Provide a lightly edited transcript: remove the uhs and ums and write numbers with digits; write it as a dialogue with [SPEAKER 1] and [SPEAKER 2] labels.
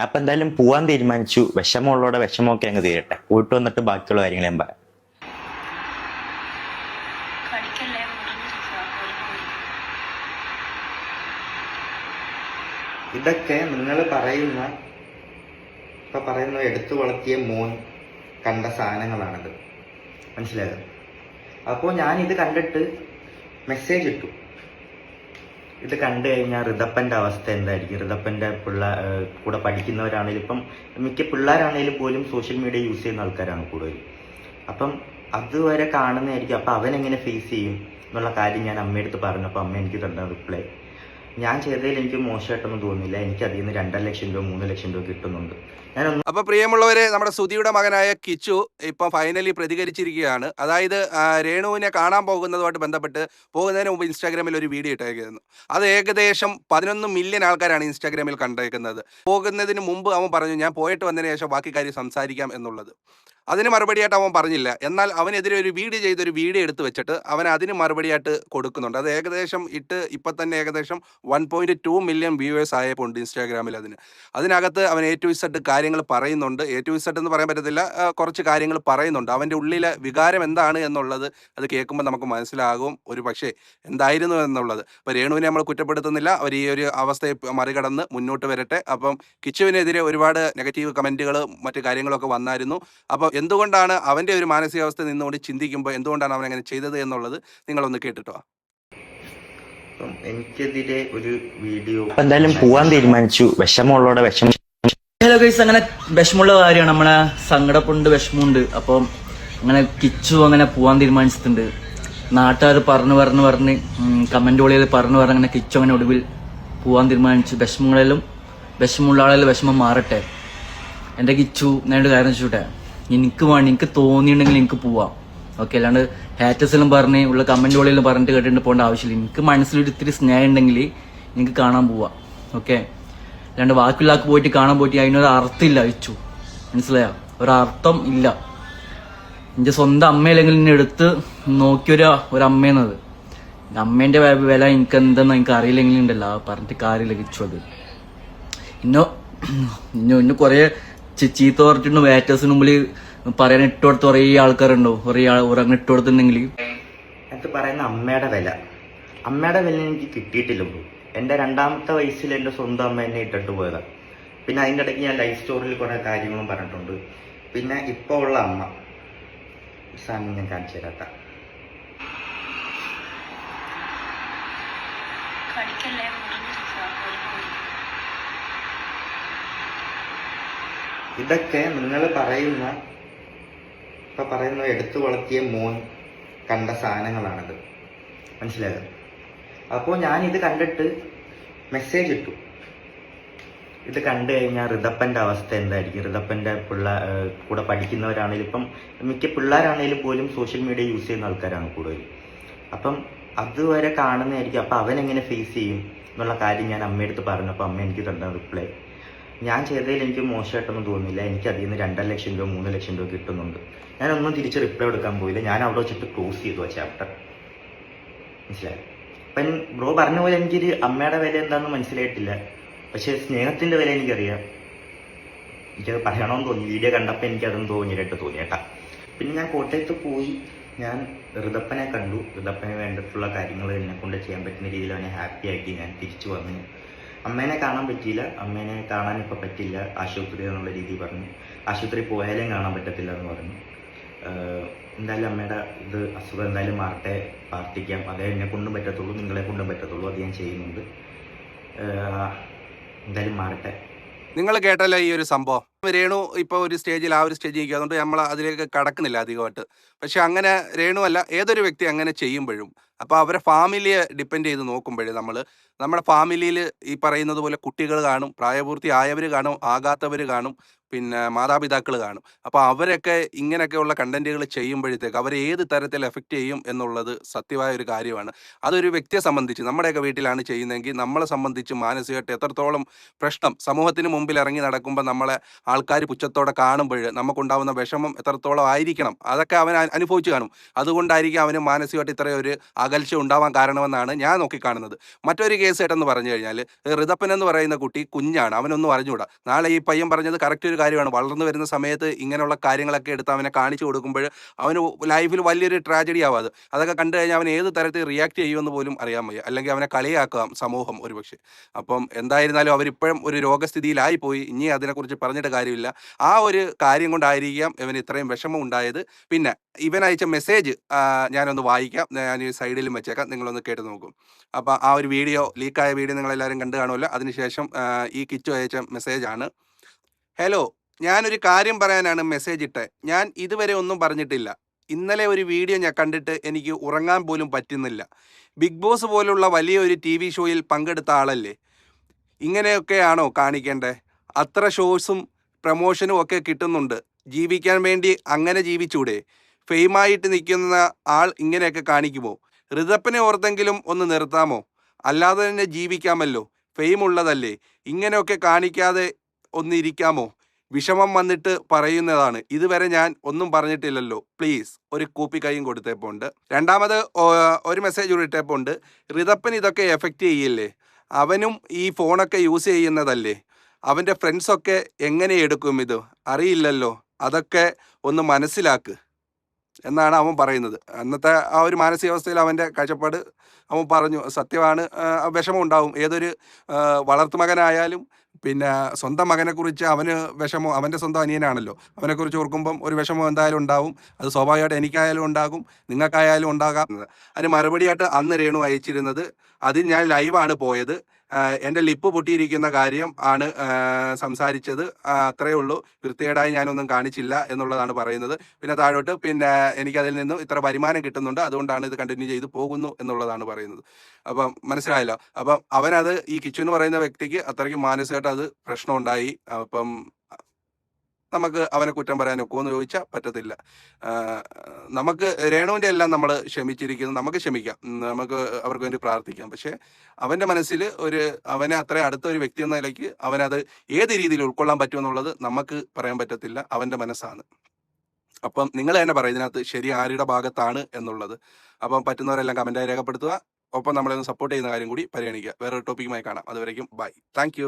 [SPEAKER 1] അപ്പൊ എന്തായാലും പോവാൻ തീരുമാനിച്ചു. വിഷമമുള്ളവരുടെ വിഷമമൊക്കെ അങ്ങ് തീരട്ടെ. പോയിട്ട് വന്നിട്ട് ബാക്കിയുള്ള കാര്യങ്ങൾ ഞാൻ പറയാം. ഇതൊക്കെ നിങ്ങൾ പറയുന്ന എടുത്തു വളർത്തിയ മോൻ കണ്ട സാധനങ്ങളാണിത്, മനസ്സിലായത്? അപ്പോൾ ഞാൻ ഇത് കണ്ടിട്ട് മെസ്സേജ് ഇട്ടു. ഇത് കണ്ടു കഴിഞ്ഞാൽ ഋതപ്പൻ്റെ അവസ്ഥ എന്തായിരിക്കും? ഋതപ്പൻ്റെ കൂടെ പഠിക്കുന്നവരാണെങ്കിലും ഇപ്പം മിക്ക പിള്ളേരാണെങ്കിലും പോലും സോഷ്യൽ മീഡിയ യൂസ് ചെയ്യുന്ന ആൾക്കാരാണ് കൂടുതൽ. അപ്പം അതുവരെ കാണുന്നതായിരിക്കും. അപ്പം അവനെങ്ങനെ ഫേസ് ചെയ്യും എന്നുള്ള കാര്യം ഞാൻ അമ്മയടുത്ത് പറഞ്ഞപ്പോൾ അമ്മ എനിക്ക് തന്ന റിപ്ലൈ, ഞാൻ ചെയ്തതിൽ എനിക്ക് മോശമായിട്ടൊന്നും തോന്നുന്നില്ല, എനിക്ക് അതിൽ നിന്ന് 2.5 ലക്ഷം രൂപ 3 ലക്ഷം രൂപ കിട്ടുന്നുണ്ട്.
[SPEAKER 2] അപ്പൊ പ്രിയമുള്ളവരെ, നമ്മുടെ സുധിയുടെ മകനായ കിച്ചു ഇപ്പം ഫൈനലി പ്രതികരിച്ചിരിക്കുകയാണ്. അതായത് രേണുവിനെ കാണാൻ പോകുന്നതുമായിട്ട് ബന്ധപ്പെട്ട് പോകുന്നതിന് മുമ്പ് ഇൻസ്റ്റാഗ്രാമിൽ ഒരു വീഡിയോ ഇട്ടേക്കുന്നു. അത് ഏകദേശം 11 മില്യൺ ആൾക്കാരാണ് ഇൻസ്റ്റാഗ്രാമിൽ കണ്ടേക്കുന്നത്. പോകുന്നതിന് മുമ്പ് അവൻ പറഞ്ഞു, ഞാൻ പോയിട്ട് വന്നതിന് ശേഷം ബാക്കി കാര്യം സംസാരിക്കാം എന്നുള്ളത്. അതിന് മറുപടിയായിട്ട് അവൻ പറഞ്ഞില്ല. എന്നാൽ അവനെതിരെ ഒരു വീഡിയോ എടുത്ത് വെച്ചിട്ട് അവൻ അതിന് മറുപടിയായിട്ട് കൊടുക്കുന്നുണ്ട്. അത് ഏകദേശം ഇപ്പം തന്നെ ഏകദേശം 1.2 മില്യൺ വ്യൂവേഴ്സ് ആയപ്പോൾ ഉണ്ട് ഇൻസ്റ്റാഗ്രാമിൽ. അതിനകത്ത് അവൻ A to Z കാര്യങ്ങൾ പറയുന്നുണ്ട്. A to Z എന്ന് പറയാൻ പറ്റത്തില്ല, കുറച്ച് കാര്യങ്ങൾ പറയുന്നുണ്ട്. അവൻ്റെ ഉള്ളിലെ വികാരം എന്താണ് എന്നുള്ളത് അത് കേൾക്കുമ്പോൾ നമുക്ക് മനസ്സിലാകും ഒരു പക്ഷേ എന്തായിരുന്നു എന്നുള്ളത്. അപ്പോൾ രേണുവിനെ നമ്മൾ കുറ്റപ്പെടുത്തുന്നില്ല. അവർ ഈ ഒരു അവസ്ഥയെ മറികടന്ന് മുന്നോട്ട് വരട്ടെ. അപ്പം കിച്ചുവിനെതിരെ ഒരുപാട് നെഗറ്റീവ് കമൻറ്റുകൾ മറ്റു കാര്യങ്ങളൊക്കെ വന്നായിരുന്നു. അപ്പോൾ എന്തുകൊണ്ടാണ് അവൻ്റെ ഒരു മാനസികാവസ്ഥ നിന്നുകൊണ്ട് ചിന്തിക്കുമ്പോൾ എന്തുകൊണ്ടാണ് അവൻ അങ്ങനെ ചെയ്തത് എന്നുള്ളത് നിങ്ങളൊന്ന് കേട്ടിട്ടോ.
[SPEAKER 1] എനിക്കെതിരെ ഒരു വീഡിയോ എന്തായാലും പോവാൻ തീരുമാനിച്ചു. വിഷമമുള്ളവരുടെ വിഷമം.
[SPEAKER 3] ഹലോ ഗൈസ്, അങ്ങനെ വിഷമമുള്ള കാര്യമാണ്, നമ്മളെ സങ്കടപ്പുണ്ട്, വിഷമമുണ്ട്. അപ്പം അങ്ങനെ കിച്ചു അങ്ങനെ പോവാൻ തീരുമാനിച്ചിട്ടുണ്ട്. നാട്ടുകാർ പറഞ്ഞ് കമന്റ് വഴിയിൽ പറഞ്ഞു അങ്ങനെ കിച്ചു അങ്ങനെ ഒടുവിൽ പോവാൻ തീരുമാനിച്ചു. വിഷമമുള്ള ആളെല്ലാം വിഷമം മാറട്ടെ. എൻ്റെ കിച്ചു ഞാനൊരു കാര്യം വെച്ചോട്ടെ, എനിക്ക് തോന്നിയിട്ടുണ്ടെങ്കിൽ എനിക്ക് പോവാം, ഓക്കെ. അല്ലാണ്ട് ഹാറ്റേഴ്സിലും പറഞ്ഞ് ഉള്ള കമന്റ് വഴിയിൽ പറഞ്ഞിട്ട് കേട്ടിട്ട് പോകേണ്ട ആവശ്യമില്ല. എനിക്ക് മനസ്സിലൊരു ഇത്തിരി സ്നേഹം ഉണ്ടെങ്കിൽ എനിക്ക് കാണാൻ പോവാം, ഓക്കെ. അല്ലാണ്ട് ബാക്കിയുള്ള ആൾക്ക് പോയിട്ട് കാണാൻ പോയിട്ട് അതിനൊരു അർത്ഥമില്ല. കിച്ചു മനസ്സിലായോ? ഒരർത്ഥം ഇല്ല. എൻ്റെ സ്വന്തം അമ്മയില്ലെങ്കിൽ എന്നെ എടുത്ത് നോക്കിയൊരു അമ്മയെന്നത്, അമ്മേന്റെ വില എനിക്ക് എന്തെന്ന് എനിക്ക് അറിയില്ലെങ്കിലും ഉണ്ടല്ലോ, പറഞ്ഞിട്ട് കാര്യമില്ല കിച്ചു. അത് ഇന്നു കുറെ ചീത്ത പറഞ്ഞിട്ടുണ്ട്. വേറ്റേഴ്സിന് മുമ്പിൽ പറയാൻ ഇട്ടുകൊടുത്ത കുറേ ആൾക്കാരുണ്ടോ, കുറേ അങ്ങനെ ഇട്ടുകൊടുത്തിട്ടുണ്ടെങ്കിൽ
[SPEAKER 1] എനിക്ക് പറയുന്ന അമ്മയുടെ വില എനിക്ക് കിട്ടിയിട്ടില്ല ബ്രോ. എൻ്റെ 2ാമത്തെ വയസ്സിൽ എൻ്റെ സ്വന്തം അമ്മ എന്നെ ഇട്ടിട്ട് പോയതാണ്. പിന്നെ അതിൻ്റെ ഇടയ്ക്ക് ഞാൻ ലൈഫ് സ്റ്റോറിയിൽ കുറേ കാര്യങ്ങളും പറഞ്ഞിട്ടുണ്ട്. പിന്നെ ഇപ്പോൾ ഉള്ള അമ്മ സാധനം ഞാൻ കാണിച്ചു തരാത്ത. ഇതൊക്കെ നിങ്ങൾ പറയുന്ന എടുത്തു വളർത്തിയ മോൻ കണ്ട സാധനങ്ങളാണിത്, മനസ്സിലായത്? അപ്പോൾ ഞാൻ ഇത് കണ്ടിട്ട് മെസ്സേജ് ഇട്ടു. ഇത് കണ്ടു കഴിഞ്ഞാൽ ഋതപ്പൻ്റെ അവസ്ഥ എന്തായിരിക്കും? ഋതപ്പൻ്റെ കൂടെ പഠിക്കുന്നവരാണെങ്കിലും ഇപ്പം മിക്ക പിള്ളേരാണെങ്കിലും പോലും സോഷ്യൽ മീഡിയ യൂസ് ചെയ്യുന്ന ആൾക്കാരാണ് കൂടുതൽ. അപ്പം അതുവരെ കാണുന്നതായിരിക്കും. അപ്പം അവനെങ്ങനെ ഫേസ് ചെയ്യും എന്നുള്ള കാര്യം ഞാൻ അമ്മയടുത്ത് പറഞ്ഞപ്പോൾ അമ്മ എനിക്ക് തന്ന റിപ്ലൈ, ഞാൻ ചെയ്തതിൽ എനിക്ക് മോശമായിട്ടൊന്നും തോന്നുന്നില്ല, എനിക്ക് അതിൽ നിന്ന് 2.5 ലക്ഷം രൂപ 3 ലക്ഷം രൂപ കിട്ടുന്നുണ്ട്. ഞാനൊന്നും തിരിച്ച് റിപ്ലൈ എടുക്കാൻ പോയില്ല. ഞാൻ അവിടെ വെച്ചിട്ട് ക്ലോസ് ചെയ്തു ആ ചാപ്റ്റർ, മനസ്സിലായി? അപ്പം ബ്രോ പറഞ്ഞ പോലെ എനിക്കൊരു അമ്മയുടെ വില എന്താണെന്ന് മനസ്സിലായിട്ടില്ല. പക്ഷെ സ്നേഹത്തിൻ്റെ വില എനിക്കറിയാം. എനിക്കത് പറയണമെന്ന് തോന്നി. വീഡിയോ കണ്ടപ്പോൾ എനിക്കതൊന്നും തോന്നി കേട്ടാ. പിന്നെ ഞാൻ കോട്ടയത്ത് പോയി ഞാൻ ഋതപ്പനെ കണ്ടു. ഋതപ്പന് വേണ്ടിയിട്ടുള്ള കാര്യങ്ങൾ എന്നെ കൊണ്ട് ചെയ്യാൻ പറ്റുന്ന രീതിയിൽ അവനെ ഹാപ്പി ആക്കി ഞാൻ തിരിച്ചു വന്നു. അമ്മേനെ കാണാൻ പറ്റിയില്ല. അമ്മേനെ കാണാൻ ഇപ്പോൾ പറ്റില്ല, ആശുപത്രി എന്നുള്ള രീതി പറഞ്ഞു. ആശുപത്രി പോയാലും കാണാൻ പറ്റത്തില്ല എന്ന് പറഞ്ഞു. എന്തായാലും അമ്മയുടെ അസുഖം എന്തായാലും മാറട്ടെ, പ്രാർത്ഥിക്കാം. അതേ എന്നെ കൊണ്ടും പറ്റത്തുള്ളൂ, നിങ്ങളെ കൊണ്ടും പറ്റത്തുള്ളൂ. അത് ഞാൻ ചെയ്യുന്നുണ്ട്. എന്തായാലും മാറട്ടെ.
[SPEAKER 2] നിങ്ങൾ കേട്ടല്ലോ ഈ ഒരു സംഭവം. രേണു ഇപ്പോൾ ഒരു സ്റ്റേജിൽ നിൽക്കുക, അതുകൊണ്ട് നമ്മൾ അതിലേക്ക് കടക്കുന്നില്ല അധികമായിട്ട്. പക്ഷെ അങ്ങനെ രേണു അല്ല, ഏതൊരു വ്യക്തി അങ്ങനെ ചെയ്യുമ്പോഴും അപ്പോൾ അവരെ ഫാമിലിയെ ഡിപ്പെൻഡ് ചെയ്ത് നോക്കുമ്പോഴേ നമ്മുടെ ഫാമിലിയിൽ ഈ പറയുന്നത് പോലെ കുട്ടികൾ കാണും, പ്രായപൂർത്തി ആയവർ കാണും, ആകാത്തവർ കാണും, പിന്നെ മാതാപിതാക്കൾ കാണും. അപ്പോൾ അവരൊക്കെ ഇങ്ങനെയൊക്കെയുള്ള കണ്ടന്റുകൾ ചെയ്യുമ്പോഴത്തേക്ക് അവരെ ഏത് തരത്തിൽ എഫക്റ്റ് ചെയ്യും എന്നുള്ളത് സത്യമായ ഒരു കാര്യമാണ്. അതൊരു വ്യക്തിയെ സംബന്ധിച്ച് നമ്മുടെയൊക്കെ വീട്ടിലാണ് ചെയ്യുന്നതെങ്കിൽ നമ്മളെ സംബന്ധിച്ച് മാനസികമായിട്ട് എത്രത്തോളം പ്രശ്നം സമൂഹത്തിന് മുമ്പിൽ ഇറങ്ങി നടക്കുമ്പോൾ നമ്മളെ ആൾക്കാർ പുച്ഛത്തോടെ കാണുമ്പോൾ നമുക്കുണ്ടാവുന്ന വിഷമം എത്രത്തോളം ആയിരിക്കണം, അതൊക്കെ അവൻ അനുഭവിച്ച് കാണും. അതുകൊണ്ടായിരിക്കും അവന് മാനസികമായിട്ട് ഇത്രയും ഒരു അകൽച്ച ഉണ്ടാവാൻ കാരണമെന്നാണ് ഞാൻ നോക്കിക്കാണുന്നത്. മറ്റൊരു കേസ് കേട്ടെന്ന് പറഞ്ഞു കഴിഞ്ഞാൽ, ഋതപ്പൻ എന്ന് പറയുന്ന കുട്ടി കുഞ്ഞാണ്, അവനൊന്നും അറിഞ്ഞുകൂടാ. നാളെ ഈ പയ്യൻ പറഞ്ഞത് കറക്റ്റ് ഒരു കാര്യമാണ്. വളർന്നു വരുന്ന സമയത്ത് ഇങ്ങനെയുള്ള കാര്യങ്ങളൊക്കെ എടുത്ത് അവനെ കാണിച്ചു കൊടുക്കുമ്പോൾ അവന് ലൈഫിൽ വലിയൊരു ട്രാജഡി ആവും അത്. അതൊക്കെ കണ്ടു കഴിഞ്ഞാൽ അവൻ ഏത് തരത്തിൽ റിയാക്ട് ചെയ്യുമെന്ന് പോലും അറിയാൻ വയ്യ. അല്ലെങ്കിൽ അവനെ കളിയാക്കാം സമൂഹം ഒരുപക്ഷെ. അപ്പം എന്തായിരുന്നാലും അവരിപ്പോഴും ഒരു രോഗസ്ഥിതിയിലായി പോയി. ഇനി അതിനെക്കുറിച്ച് പറഞ്ഞിട്ട് കാര്യമില്ല. ആ ഒരു കാര്യം കൊണ്ടായിരിക്കാം ഇവന് ഇത്രയും വിഷമം ഉണ്ടായത്. പിന്നെ ഇവൻ അയച്ച മെസ്സേജ് ഞാനൊന്ന് വായിക്കാം. ഞാൻ ഈ സൈഡിലും വെച്ചേക്കാം, നിങ്ങളൊന്ന് കേട്ട് നോക്കും. അപ്പോൾ ആ ഒരു വീഡിയോ, ലീക്കായ വീഡിയോ നിങ്ങളെല്ലാവരും കണ്ടു കാണുമല്ലോ. അതിനുശേഷം ഈ കിച്ചു അയച്ച മെസ്സേജാണ്. ഹലോ, ഞാനൊരു കാര്യം പറയാനാണ് മെസ്സേജ് ഇട്ടേ. ഞാൻ ഇതുവരെ ഒന്നും പറഞ്ഞിട്ടില്ല. ഇന്നലെ ഒരു വീഡിയോ ഞാൻ കണ്ടിട്ട് എനിക്ക് ഉറങ്ങാൻ പോലും പറ്റുന്നില്ല. ബിഗ് ബോസ് പോലുള്ള വലിയൊരു TV ഷോയിൽ പങ്കെടുത്ത ആളല്ലേ, ഇങ്ങനെയൊക്കെയാണോ കാണിക്കേണ്ടേ? അത്ര ഷോസും പ്രമോഷനും ഒക്കെ കിട്ടുന്നുണ്ട്. ജീവിക്കാൻ വേണ്ടി അങ്ങനെ ജീവിച്ചൂടെ? ഫെയിമായിട്ട് നിൽക്കുന്ന ആൾ ഇങ്ങനെയൊക്കെ കാണിക്കുമോ? ഋതപ്പനെ ഓർത്തെങ്കിലും ഒന്ന് നിർത്താമോ? അല്ലാതെ തന്നെ ജീവിക്കാമല്ലോ, ഫെയിം ഉള്ളതല്ലേ. ഇങ്ങനെയൊക്കെ കാണിക്കാതെ ഒന്നിരിക്കാമോ? വിഷമം വന്നിട്ട് പറയുന്നതാണ്. ഇതുവരെ ഞാൻ ഒന്നും പറഞ്ഞിട്ടില്ലല്ലോ. പ്ലീസ് ഒരു കൂപ്പി കൈയും കൊടുത്തേപ്പോണ്ട്. രണ്ടാമത് ഒരു മെസ്സേജ് ഇട്ടേപ്പോണ്ട്. ഋതപ്പൻ ഇതൊക്കെ എഫക്റ്റ് ചെയ്യില്ലേ? അവനും ഈ ഫോണൊക്കെ യൂസ് ചെയ്യുന്നതല്ലേ. അവൻ്റെ ഫ്രണ്ട്സൊക്കെ എങ്ങനെ എടുക്കും ഇത്? അറിയില്ലല്ലോ. അതൊക്കെ ഒന്ന് മനസ്സിലാക്ക് എന്നാണ് അവൻ പറയുന്നത്. അന്നത്തെ ആ ഒരു മാനസികാവസ്ഥയിൽ അവൻ്റെ കാഴ്ചപ്പാട് അവൻ പറഞ്ഞു. സത്യമാണ്. വിഷമം ഉണ്ടാവും. ഏതൊരു വളർത്തുമകനായാലും പിന്നെ സ്വന്തം മകനെക്കുറിച്ച് അവന് വിഷമം, അവൻ്റെ സ്വന്തം അനിയനാണല്ലോ, അവനെക്കുറിച്ച് ഓർക്കുമ്പം ഒരു വിഷമം എന്തായാലും ഉണ്ടാവും. അത് സ്വാഭാവികമായിട്ട് എനിക്കായാലും ഉണ്ടാകും, നിങ്ങൾക്കായാലും ഉണ്ടാകാം. അതിന് മറുപടിയായിട്ട് അന്ന് രേണു അയച്ചിരുന്നത്, അതിൽ ഞാൻ ലൈവാണ് പോയത്, എൻ്റെ ലിപ്പ് പൊട്ടിയിരിക്കുന്ന കാര്യം ആണ് സംസാരിച്ചത്, അത്രയേ ഉള്ളൂ. വൃത്തികേടായി ഞാനൊന്നും കാണിച്ചില്ല എന്നുള്ളതാണ് പറയുന്നത്. പിന്നെ താഴോട്ട് പിന്നെ എനിക്കതിൽ നിന്നും ഇത്ര വരുമാനം കിട്ടുന്നുണ്ട്, അതുകൊണ്ടാണ് ഇത് കണ്ടിന്യൂ ചെയ്ത് പോകുന്നു എന്നുള്ളതാണ് പറയുന്നത്. അപ്പം മനസ്സിലായല്ലോ. അപ്പം അവനത്, ഈ കിച്ചു എന്ന് പറയുന്ന വ്യക്തിക്ക് അത്രയ്ക്ക് മാനസികമായിട്ട് അത് പ്രശ്നമുണ്ടായി. അപ്പം നമുക്ക് അവനെ കുറ്റം പറയാൻ ഒക്കുമെന്ന് ചോദിച്ചാൽ പറ്റത്തില്ല. നമുക്ക് രേണുവിൻ്റെ എല്ലാം നമ്മൾ ക്ഷമിച്ചിരിക്കുന്നു, നമുക്ക് ക്ഷമിക്കാം, നമുക്ക് അവർക്ക് വേണ്ടി പ്രാർത്ഥിക്കാം. പക്ഷേ അവൻ്റെ മനസ്സിൽ അവനെ അത്ര അടുത്ത ഒരു വ്യക്തി എന്ന നിലയ്ക്ക് അവനത് ഏത് രീതിയിൽ ഉൾക്കൊള്ളാൻ പറ്റുമെന്നുള്ളത് നമുക്ക് പറയാൻ പറ്റത്തില്ല. അവൻ്റെ മനസ്സാണ്. അപ്പം നിങ്ങൾ തന്നെ പറയും ഇതിനകത്ത് ശരി ആരുടെ ഭാഗത്താണ് എന്നുള്ളത്. അപ്പം പറ്റുന്നവരെല്ലാം കമൻറ്റായി രേഖപ്പെടുത്തുക. ഒപ്പം നമ്മളെ സപ്പോർട്ട് ചെയ്യുന്ന കാര്യം കൂടി പരിഗണിക്കുക. വേറൊരു ടോപ്പിക്കുമായി കാണാം. അതുവരേക്കും ബൈ. താങ്ക്